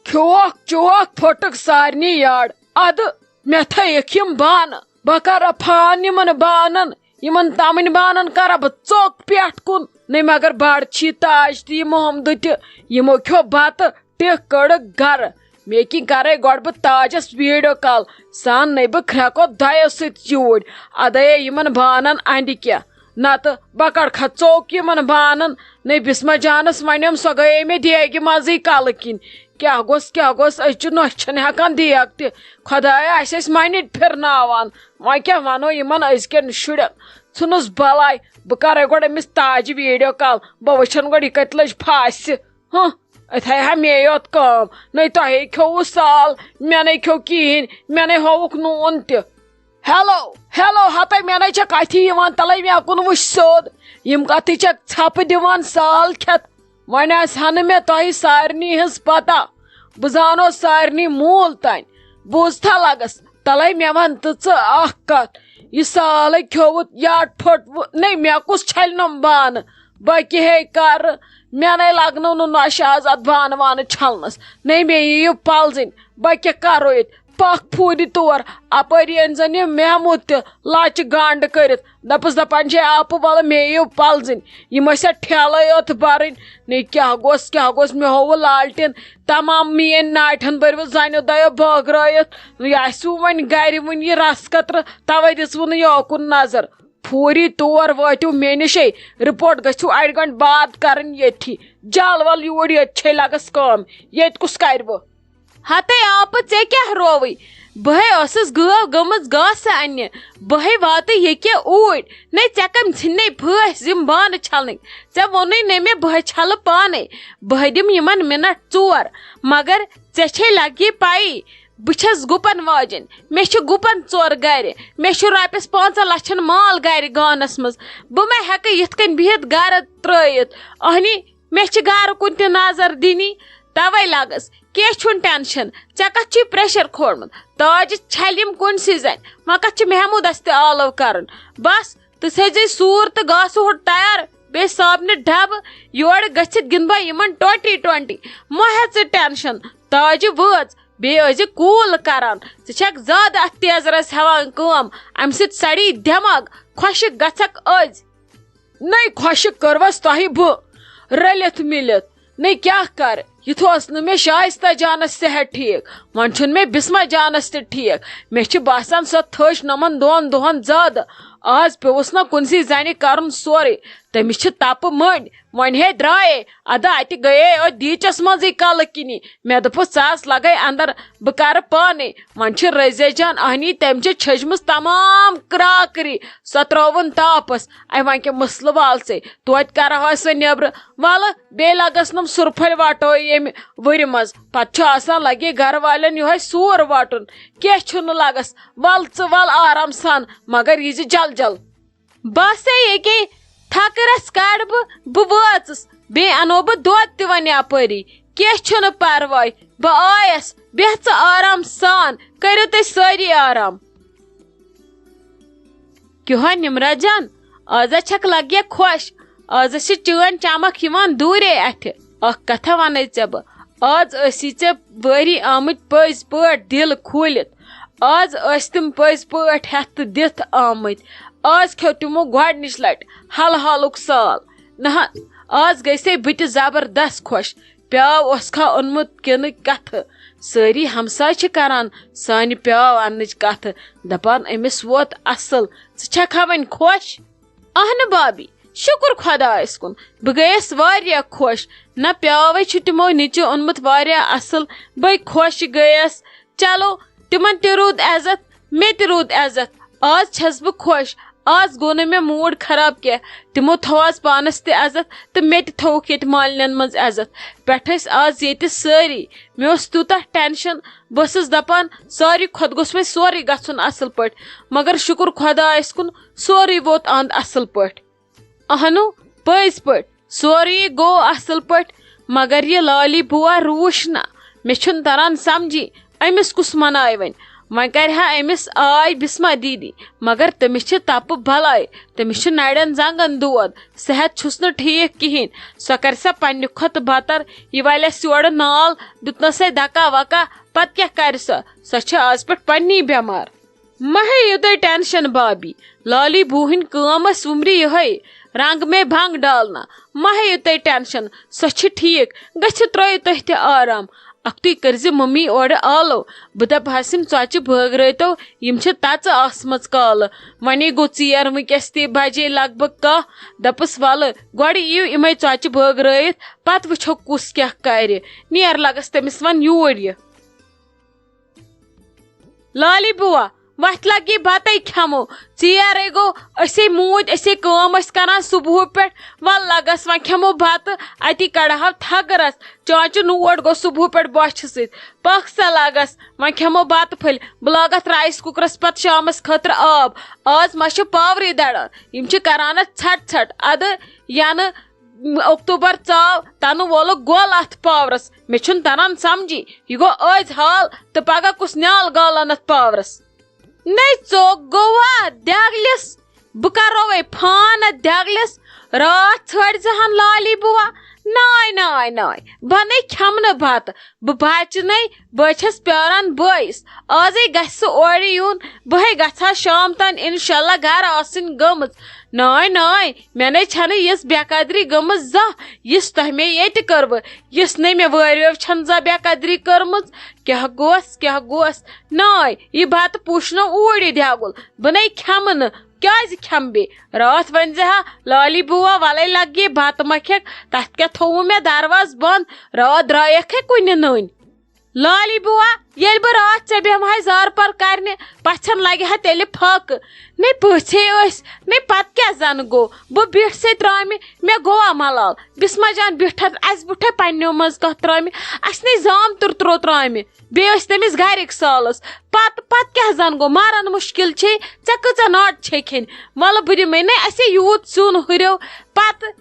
کھیوکھ چوکھ پھٹک سارنی یاد اد مے تھیک یم بانہ بہ کر پھان یمن بانن یمن تمن بانن کر بہ ژوک پیٹھ کن نی مگر بڑچھی تاج تہ محمد تہ یمو کھیو بتہ ٹک کڑک گر میکنگ کرے گۄڈٕ بہٕ تاجس ویڈیو کال سان نی بہٕ کھرٛٮ۪کو دۄیو سۭتۍ چوٗرۍ ادے یمن بانن اندِ کیٛاہ نتہٕ بہ کڑکھا ژوٚک یمن بانن نی بسمہ جانس ونیم سۄ گٔیے مےٚ دیگہِ منٛزٕے کلہٕ کِنۍ کیٛاہ گوٚژھ أسۍ چھِ نۄشہِ چھنہٕ ہٮ۪کان دیگ تہِ خۄدایا اسہِ ٲسۍ منہِ پھرناوان وۄنۍ کیٛاہ ونو یمن أزکٮ۪ن شُرٮ۪ن ژھٕنُس بلاے بہٕ کرے گۄڈٕ أمِس تاجہِ ویڈیو کال بہٕ وٕچھن گۄڈٕ یہِ کتہِ لٔج پھاسہِ اتھے ہا مے یوت کٲم نی تۄہے کھیوٚوُ سال مےٚ نَے کھیوٚو کِہیٖنۍ مےٚ نَے ہووُکھ نوٗن تہِ ہیلو ہتے مےٚ نَے چھےٚ کتھی یِوان تلے مےٚ کُن وٕچھ سیوٚد یِم کتھٕ چھےٚ ژھپہٕ دِوان سال کھٮ۪تھ وۄنۍ آسہِ ہا نہٕ مےٚ تۄہہِ سارنٕے ہٕنٛز پتہ بہٕ زانو سارنٕے موٗل تانۍ بوٗزتھا لگس تلے مےٚ ون تہٕ ژٕ اکھ کتھ یہِ سالے کھیوٚوُ یا پھٕٹوُ نی مےٚ کُس چھلنم بانہٕ بہٕ کیٛاہ کرٕ مےٚ نَے لگنو نہٕ نۄشہِ آز اتھ بانہٕ وانہٕ چھلنس نی مےٚ یِیِو پلزٕنۍ بہٕ کیٛاہ کرو ییٚتہِ پکھ پھوٗرِ تور اپٲری أنۍ زن یہِ محموٗد تہِ لاچہِ گانڈٕ کٔرِتھ دپان چھے آپہٕ ولہٕ مےٚ یِیِو پلزٕنۍ یِم ٲسۍ اتھ ٹھیلے یوت برٕنۍ نی کیٛاہ گوٚژھ مےٚ ہووُ لالٹیٖن تمام میٲنۍ ناٹھن بٔرۍوٕ زنیو دۄیو بٲگرٲیِتھ یہِ آسِوٕ وۄنۍ گرِ وُنہِ یہِ رس قطرٕ توے دِژوٕ نہٕ یوکُن نظر پھوٗری تور وٲتِو مےٚ نِشے رِپورٹ گٔژھِو اڑِ گنٹہٕ باد کرٕنۍ ییٚتھی جل ول یوٗرۍ ییٚتہِ چھے لگس کٲم ییٚتہِ کُس کرِ وۄنۍ ہتے آپہٕ ژےٚ کیٛاہ رووٕے بہے ٲسٕس گٲو گٔمٕژ گاسہٕ اننہِ بہے واتہٕ ییٚکیٛاہ اوٗرۍ نَے ژےٚ کٔمۍ ژھٕنۍ پھٲسۍ یِم بانہٕ چھلنٕکۍ ژےٚ ووٚنُے نَے مےٚ بہے چھلہٕ پانے بہے دِمہٕ یِمن مِنٹ 4 مگر ژےٚ چھے لگی پایی بہٕ چھس گُپن واجٮ۪ن مےٚ چھِ گُپن 4 گرِ مےٚ چھُ رۄپیس 5 لچھن مال گرِ گانس منٛز بہٕ ما ہٮ۪کہٕ یِتھ کٔنۍ بِہِتھ گرٕ ترٲیِتھ اہنی مےٚ چھِ گرٕ کُن تہِ نظر دِنی توے لگس کینٛہہ چھُنہٕ ٹینشن ژےٚ کتھ چھُے پریشر کھولمُت تاجہِ چھلہِ یِم کُنسٕے زنہِ وۄنۍ کتھ چھُ محموٗدس تہِ آلو کرُن بس تہٕ تھٲیزے سوٗر تہٕ گاسہٕ ہوٚٹ تیار بیٚیہِ صابنہِ ڈبہٕ یورٕ گٔژھِتھ گِنٛدٕ بہٕ یِمن 20 مہ ہےٚ ژٕ ٹینشن تاجہِ وٲژ بیٚیہِ ٲسۍ زِ کوٗل کران ژٕ چھکھ زیادٕ اتھ تیز رس ہٮ۪وان کٲم امہِ سۭتۍ سڑی دٮ۪ماغ خۄشِک گژھکھ أزۍ نی خۄشِک کٔروس تۄہہِ بہٕ رٔلِتھ مِلِتھ نی کیٛاہ کرٕ یِتھ اوس نہٕ مےٚ شائستہ جانس صحت ٹھیٖک وۄنۍ چھُنہٕ مےٚ بسمہ جانس تہِ ٹھیٖک مےٚ چھِ باسان سۄ تھٔچ نۄمن 2 دۄہن زیادٕ آز پیوٚوُس نا کُنسٕے زنہِ کرُن سورُے تٔمِس چھِ تپہٕ مٔنڈۍ وۄنۍ ہے درٛایے اَدٕ اتہِ گٔیے أتھۍ دیٖچس منٛزٕے کلہٕ کِنی مےٚ دوٚپُس ژاس لگے اندر بہٕ کرٕ پانے وۄنۍ چھِ رزیہ جان اہنی تٔمۍ چھِ چھٔجمٕژ تمام کراکری سۄ ترٲوُن تاپس وۄنۍ کیٛاہ مسلہٕ والژے توتہِ کرہوس سۄ نیبرٕ ولہٕ بیٚیہِ لگس نم سُرپھلۍ وٹو ییٚمہِ ؤرِ منٛز پتہٕ چھُ آسان لگے گرٕ والٮ۪ن یِہوے سوٗر وٹُن کینٛہہ چھُنہٕ لگس ول ژٕ ول آرام سان مگر یہِ زِ جل بس ییٚکے تھکرس کڑٕ بہٕ وٲژٕس بیٚیہِ انو بہٕ دۄد تہِ وۄنۍ اپٲری کینٛہہ چھُنہٕ پرواے بہٕ آیس بیٚہہ ژٕ آرام سان کٔرِو تُہۍ سٲری آرام کیٛاہ نِمرا جان آزا چھکھ لگیا خۄش آز چھِ چٲنۍ چمک یِوان دوٗرے اتھِ اکھ کتھا ونے ژےٚ بہٕ آز ٲسی ژےٚ وٲری آمٕتۍ پٔزۍ پٲٹھۍ دِل کھوٗلِتھ آز ٲسۍ تِم پٔزۍ پٲٹھۍ ہٮ۪تھ تہٕ دِتھ آمٕتۍ آز کھیوٚو تِمو گۄڈنِچ لٹہِ حلحالُک سال نہ آز گٔژھے بہٕ تہِ زبردست خۄش پیاو اوسکھا اوٚنمُت کِنہٕ کتھٕ سٲری ہمساے چھِ کران سانہِ پیاو اننٕچ کتھٕ دپان أمِس ووت اصل ژٕ چھکھا وۄنۍ خۄش اہنہٕ بابی شُکر خۄدایس کُن بہٕ گٔیس واریاہ خۄش نہ پیاوے چھُ تِمو نِچہِ اوٚنمُت واریاہ اصل بے خۄش گٔیس چلو تِمن تہِ روٗد عزت مےٚ تہِ روٗد عزت آز چھس بہٕ خۄش آز گوٚو نہٕ مےٚ موٗڈ خراب کینٛہہ تِمو تھوو آز پانس تہِ عزت تہٕ مےٚ تہِ تھووُکھ ییٚتہِ مالنٮ۪ن منٛز عزت پٮ۪ٹھٕ ٲسۍ آز ییٚتہِ سٲری مےٚ اوس تیوٗتاہ ٹینشن بہٕ ٲسٕس دپان ساروی کھۄتہٕ گوٚژھ مےٚ سورُے گژھُن اصل پٲٹھۍ مگر شُکر خۄدایس کُن سورُے ووت اند اصل پٲٹھۍ اہنو پٔزۍ پٲٹھۍ سورُے گوٚو اصل پٲٹھۍ مگر یہِ لالی بُوا روٗش نہ مےٚ چھُنہٕ تران سمجھی أمِس کُس مناوِ وۄنۍ وۄنۍ کرِہا أمِس آے بسما دیدی مگر تٔمِس چھِ تپہٕ بلاے تٔمِس چھُ نرٮ۪ن زنگن دود صحت چھُس نہٕ ٹھیٖک کِہینۍ سۄ کرِ سا پننہِ کھۄتہٕ بدتر یہِ والٮ۪س یورٕ نال دیُتنسے دکا وکا پتہٕ کیٛاہ کرِ سۄ چھِ آز پٮ۪ٹھ پننی بٮ۪مار مہ ہیٚیِو تُہۍ ٹینشن بابی لالی بوٗ ہٕنٛدۍ کٲم ٲس وُمرِ یِہے رنگ میں بھنگ ڈالنا مہ ہیٚیِو تُہۍ ٹینشن سۄ چھِ ٹھیٖک گٔژھِو ترٲیِو تُہۍ تہِ آرام اکھتُے کٔرزِ ممی اورٕ آلو بہٕ دپہس یِم ژۄچہِ بٲگرٲیتو یِم چھِ تژٕ آسمژ کالہٕ وۄنی گوٚو ژیر وٕنکیٚس تہِ بجے لگ بگ 10 دپس ولہٕ گۄڈٕ یِیِو یِمے ژۄچہِ بٲگرٲیِتھ پتہٕ وٕچھو کُس کیٛاہ کرِ نیر لگس تٔمِس وۄنۍ یوٗرۍ یہِ لالی بُوا وتھ لگی بتے کھٮ۪مو ژیرے گوٚو أسے موٗدۍ أسے کٲم ٲسۍ کران صبحہٕ پٮ۪ٹھ ول لگس وۄنۍ کھٮ۪مو بتہٕ اتی کڑہو تھگرس چانچہِ نوٹ گوٚو صبحہٕ پٮ۪ٹھ بۄچھِ سۭتۍ پکھ سا لگس وۄنۍ کھٮ۪مو بتہٕ پھٔلۍ بہٕ لاگتھ رایس کُکرس پتہٕ شامس خٲطرٕ آب آز ما چھُ پاورٕے دڑان یِم چھِ کران اتھ ژھٹ ژھٹ ادٕ ینہٕ اکتوبر ژاو تنہٕ وولُکھ گول اتھ پاورس مےٚ چھُنہٕ تران سمجھی یہِ گوٚو أزۍ حال تہٕ پگاہ کُس نیال گالن اتھ پاورس نَے ژوٚک گوٚوا دٮ۪گلِس بہٕ کرو وے فان اتھ دٮ۪گلِس راتھ ژھٲڑزہن لالی بُوا ناے ناے ناے بنے کھٮ۪مہٕ بتہٕ بہٕ بچنَے بہٕ چھس پیاران بٲیِس آزے گژھِ سُہ اورٕ یُن بہے گژھٕ ہا شام تام انشاءاللہ گرٕ آسٕنۍ گٔمٕژ ناے ناے مےٚ نَے چھنہٕ یِژھ بے قدری گٔمٕژ زانٛہہ یِژھ تۄہہِ مےٚ ییٚتہِ کٔروٕ یِژھ نَے مےٚ وٲرِو چھنہٕ زانٛہہ بے قدری کٔرمٕژ کیٛاہ گوس ناے یہِ بتہٕ پوٗشنو اوٗرۍ دٮ۪گُل بہٕ نَے کھٮ۪مہٕ نہٕ کیٛازِ کھٮ۪مہٕ بیٚیہِ راتھ ؤنۍ ہا لالی بُوا وَلے لگی بتہٕ ما کھٮ۪کھ تتھ کیٛاہ تھووُ مےٚ دروازٕ بنٛد راتھ درٛایکھے کُنہِ نٔنۍ لالی بُوا ییٚلہِ بہٕ راتھ ژےٚ بیٚہمہٕ زارٕ پار کرنہِ پژھٮ۪ن لگہِ ہا تیٚلہِ پھاکہٕ نَے پٔژھے ٲسۍ نَے پتہٕ کیٛاہ زنہٕ گوٚو بہٕ بیٖٹھ سے ترامہِ مےٚ گوٚوا ملال بسما جان بیٖٹھتھ اسہِ بیوٗٹھے پننیو منٛز کانٛہہ ترامہِ اسہِ نَے زامتُر ترٛوو ترامہِ بیٚیہِ ٲسۍ تٔمِس گرِکۍ سالس پتہٕ کیٛاہ زن گوٚو مارن مُشکِل چھے ژےٚ کۭژاہ ناٹہٕ چھے کھٮ۪نۍ وَلہٕ بہٕ دِمے نَے اَسے یوٗت سیُن ہُریو پتہٕ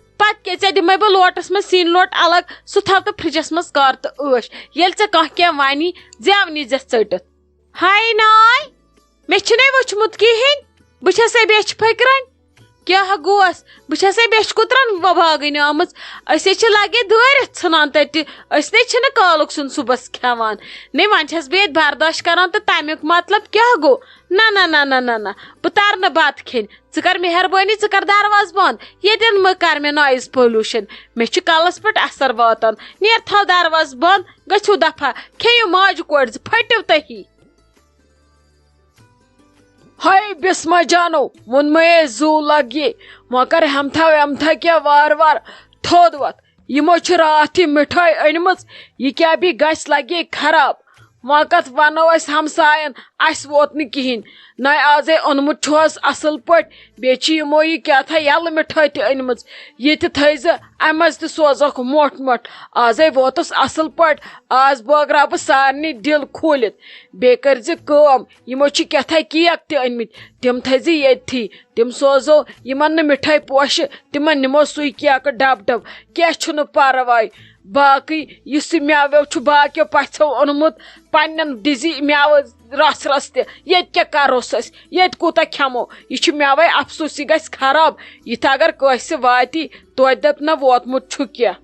کیٛاہ ژےٚ دِمے بہٕ لوٹس منٛز سِنۍ لوٹ الگ سُہ تھاو تہٕ فرجس منٛز کر تہٕ ٲش ییٚلہِ ژےٚ کانٛہہ کینٛہہ وانی زٮ۪و نیٖزٮ۪س ژٔٹِتھ ہاے ناے مےٚ چھُنَے وٕچھمُت کِہینۍ بہٕ چھسے بیچھِ پھٔکران کیٛاہ گوس بہٕ چھسے بیچھِ کُترن باغٕنۍ آمٕژ أسے چھِ لگے دٲرِتھ ژھٕنان تتہِ أسۍ نَے چھِنہٕ کالُک سیُن صُبحس کھٮ۪وان نَے وۄنۍ چھس بہٕ ییٚتہِ برداش کران تہٕ تمیُک مطلب کیٛاہ گوٚو نہ بہٕ ترٕ نہٕ بتہٕ کھٮ۪نۍ ژٕ کر مہربٲنی ژٕ کر دروازٕ بنٛد ییٚتٮ۪ن مہ کر مےٚ نویز پولوٗشن مےٚ چھُ کلس پٮ۪ٹھ اثر واتان نیر تھاو دروازٕ بنٛد گٔژھِو دفعہ کھیٚیِو ماجہِ کورِ زٕ پھٔٹِو تُہی ہاے بسما جانو ووٚنمے زوٗ لگ یہِ وۄنۍ کر ہٮ۪متھا وٮ۪متھا کینٛہہ وارٕ وارٕ تھوٚد وۄتھ یِمو چھِ راتھ یہِ مِٹھٲے أنمٕژ یہِ کیٛاہ بیٚیہِ گژھِ لگے خراب وۄنۍ کتھ ونو أسۍ ہمساین اسہِ ووت نہٕ کِہینۍ نَے آزے اوٚنمُت چھُہس اصل پٲٹھۍ بیٚیہِ چھِ یِمو یہِ کیٛاہ تھا یَلہٕ مِٹھٲے تہِ أنمٕژ یہِ تہِ تھٲیزِ امہِ منٛز تہِ سوزکھ موٚٹھ موٚٹھ آزے ووتُس اصل پٲٹھۍ آز بٲگراو بہٕ سارنٕے دِل کھوٗلِتھ بیٚیہِ کٔرزِ کٲم یِمو چھِ کیٛاہ تھا کیک تہِ أنمٕتۍ تِم تھٲیزِ ییٚتھی تِم سوزو یِمن نہٕ مِٹھٲے پوشہِ تِمن نِمو سُے کیکہٕ ڈبہٕ ڈبہٕ کینٛہہ چھُنہٕ پرواے باقٕے یُس یہِ مٮ۪وٕ وٮ۪و چھُ باقیو پژھٮ۪و اوٚنمُت پننٮ۪ن دِزی مٮ۪وٕ رژھ تہِ ییٚتہِ کیٛاہ کروس أسۍ ییٚتہِ کوٗتاہ کھٮ۪مو یہِ چھُ مٮ۪وے افسوٗس یہِ گژھِ خراب یِتھ اگر کٲنٛسہِ واتی توتہِ دپ نہ ووتمُت چھُ کینٛہہ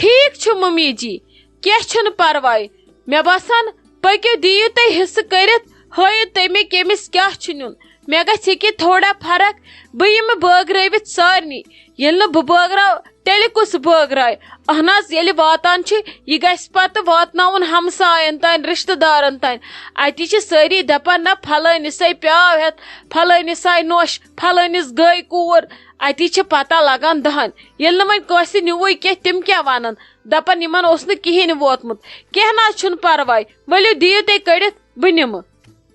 ٹھیٖک چھُ ممی جی کینٛہہ چھُنہٕ پرواے مےٚ باسان پٔکِو دِیِو تُہۍ حصہٕ کٔرِتھ ہٲیِو تُہۍ مےٚ کٔمِس کیٛاہ چھُ نیُن مےٚ گژھِ ییٚکیٛاہ تھوڑا فرق بہٕ یِمہٕ بٲگرٲوِتھ سارنٕے ییٚلہِ نہٕ بہٕ بٲگراو تیٚلہِ کُس بٲگراے اہن حظ ییٚلہِ واتان چھِ یہِ گژھِ پتہٕ واتناوُن ہمساین تانۍ رشتہٕ دارن تانۍ اتی چھِ سٲری دپان نہ پھلٲنِس آے پیاو ہٮ۪تھ پھلٲنِس آے نوٚش پھلٲنِس گٔے کوٗر اتی چھِ پتہ لگان دہن ییٚلہِ نہٕ وۄنۍ کٲنٛسہِ نیوٗوٕے کینٛہہ تِم کیٛاہ ونن دپان یِمن اوس نہٕ کہیٖنۍ ووتمُت کینٛہہ نہ حظ چھُنہٕ پرواے ؤلِو دِیِو تُہۍ کٔڑِتھ بہٕ نِمہٕ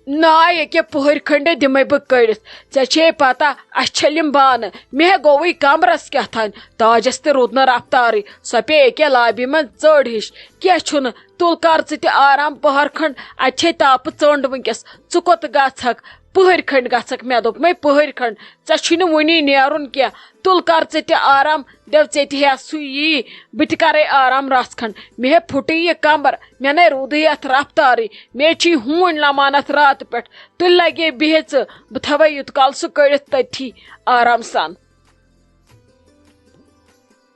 ناے ییٚکیٛاہ پٕہٕرۍ کھنڈے دِمے بہٕ کٔڑِتھ ژےٚ چھے پتہ اسہِ چھٔلِم بانہٕ مےٚ گوٚوٕے کمرس کیٛاہ تھانۍ تاجس تہِ روٗد نہٕ رفتارٕے سۄ پیٚیہِ ییٚکیٛاہ لابی منٛز ژٔر ہِش کینٛہہ چھُنہٕ تُل کر ژٕ تہِ آرام پہر کھنڈ اتہِ چھے تاپہٕ ژٔنٛڈ وٕنکیٚس ژٕ کوٚت گژھکھ پہر کھنڈ گژھک مے دوپ مے پہر کھنڈ ژے چھُے نہٕ وُنی نیرُن کینٛہہ تُل کر ژٕ تہِ آرام دپ ژے تہِ ہے سُہ یی بہٕ تہِ کرے آرام رژھ کھنڈ مے ہے پھُٹے یہ کمبر مے نے روٗدٕے اتھ رفتارٕے مے چھی ہوٗنۍ لمان اتھ راتہٕ پٮ۪ٹھ تُلۍ لگے بِہہِ ژٕ بہٕ تھاوے یُت کال سُہ کٔڑِتھ تٔتھی آرام سان.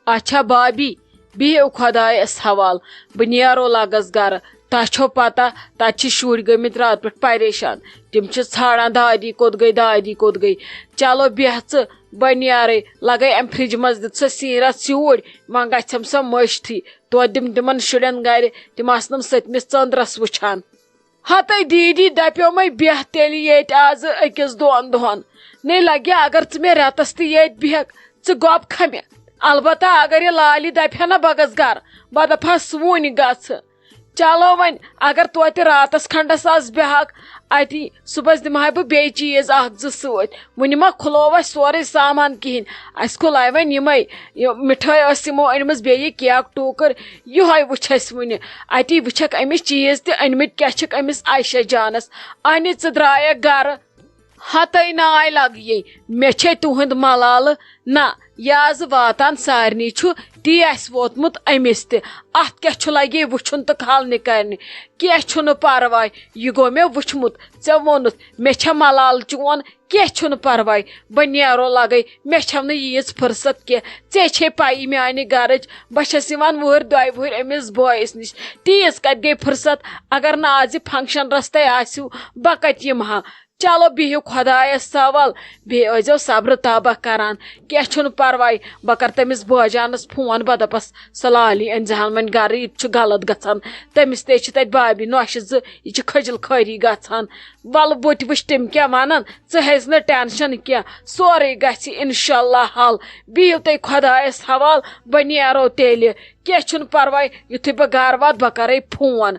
اچھا بابی بِہِو خۄدایس حوال بہٕ نیرو لگس گرٕ تۄہہِ چھو پتہ تتہِ چھِ شُرۍ گٔمٕتۍ راتہٕ پٮ۪ٹھ پریشان تِم چھِ ژھانڈان دادی کوٚت گٔے چلو بیٚہہ ژٕ بہٕ نیرے لگے امہِ فرجہِ منٛز دِژ سۄ سیٖنرس سیوٗرۍ وۄنۍ گژھٮ۪م سۄ مٔشتھٕے توتہِ دِم تِمن شُرٮ۪ن گرِ تِم آسنم سٔتمِس ژٔندرس وٕچھان. ہتے دیٖدی دپیو مے بیٚہہ تیٚلہِ ییٚتہِ آزٕ أکِس دۄن دۄہن نے لگہِ اگر ژٕ مےٚ رٮ۪تس تہِ ییٚتہِ بیٚہکھ ژٕ گۄب کھا مےٚ البتہ اگر یہِ لالہِ دپہِ ہا نا بہٕ گژھٕ گرٕ بہٕ دپہس وُنۍ گژھٕ. چلو وۄنۍ اگر توتہِ راتس کھنڈس آس بیٚہکھ اتی صبحس دِمہٕ ہا بہٕ بیٚیہِ چیٖز اکھ زٕ سۭتۍ وُنہِ ما کھُلوو اسہِ سورُے سامان کِہینۍ اسہِ کھُلایہِ وۄنۍ یِمے مِٹھٲے ٲس یِمو أنمٕژ بیٚیہِ کیک ٹوٗکر یِہوے وٕچھ اسہِ وُنہِ اتی وٕچھکھ أمِس چیٖز تہِ أنمٕتۍ کیاہ چھِکھ أمِس عایشہ جانس انہِ ژٕ درٛایکھ گرٕ ہتے ناے لگیے مےٚ چھے تُہُنٛد ملالہٕ نہ یہِ آزٕ واتان سارنٕے چھُ تی آسہِ ووتمُت أمِس تہِ اتھ کیاہ چھُ لگے وٕچھُن تہٕ کھالنہِ کرنہِ کینٛہہ چھُنہٕ پرواے یہِ گوٚو مےٚ وٕچھمُت ژےٚ ووٚنُتھ مےٚ چھےٚ ملالہٕ چون کینٛہہ چھُنہٕ پرواے بہٕ نیرو لگے مےٚ چھو نہٕ ییٖژ فرصت کینٛہہ ژےٚ چھے پایی میانہِ گرٕچ بہٕ چھس یِوان وُہٕرۍ دۄیہِ وُہٕرۍ أمِس بٲیِس نِش تیٖژ کتہِ گٔے فرصت اگر نہٕ آز یہِ فنکشن رستے آسِو بہٕ کتہِ یِمہٕ ہا. چلو بِہِو خۄدایس حوال بیٚیہِ ٲسۍزیو صبرٕ تابہ کران کینٛہہ چھُنہٕ پرواے بہٕ کرٕ تٔمِس بٲجانس فون بہٕ دپس سۄ لالی أنۍزِہان وۄنۍ گرٕ یہِ چھُ غلط گژھان تٔمِس تہِ چھِ تتہِ بابی نۄشہِ زٕ یہِ چھِ کھٔجل خٲری گژھان ولہٕ بہٕ تہِ وٕچھ تِم کیاہ ونان ژٕ ہیٚزِ نہٕ ٹینشن کینٛہہ سورُے گژھِ انشاءاللہ حل بِہِو تُہۍ خۄدایس حوال بہٕ نیرو تیٚلہِ کینٛہہ چھُنہٕ پرواے یُتھُے بہٕ گرٕ واتہٕ بہٕ کرے فون.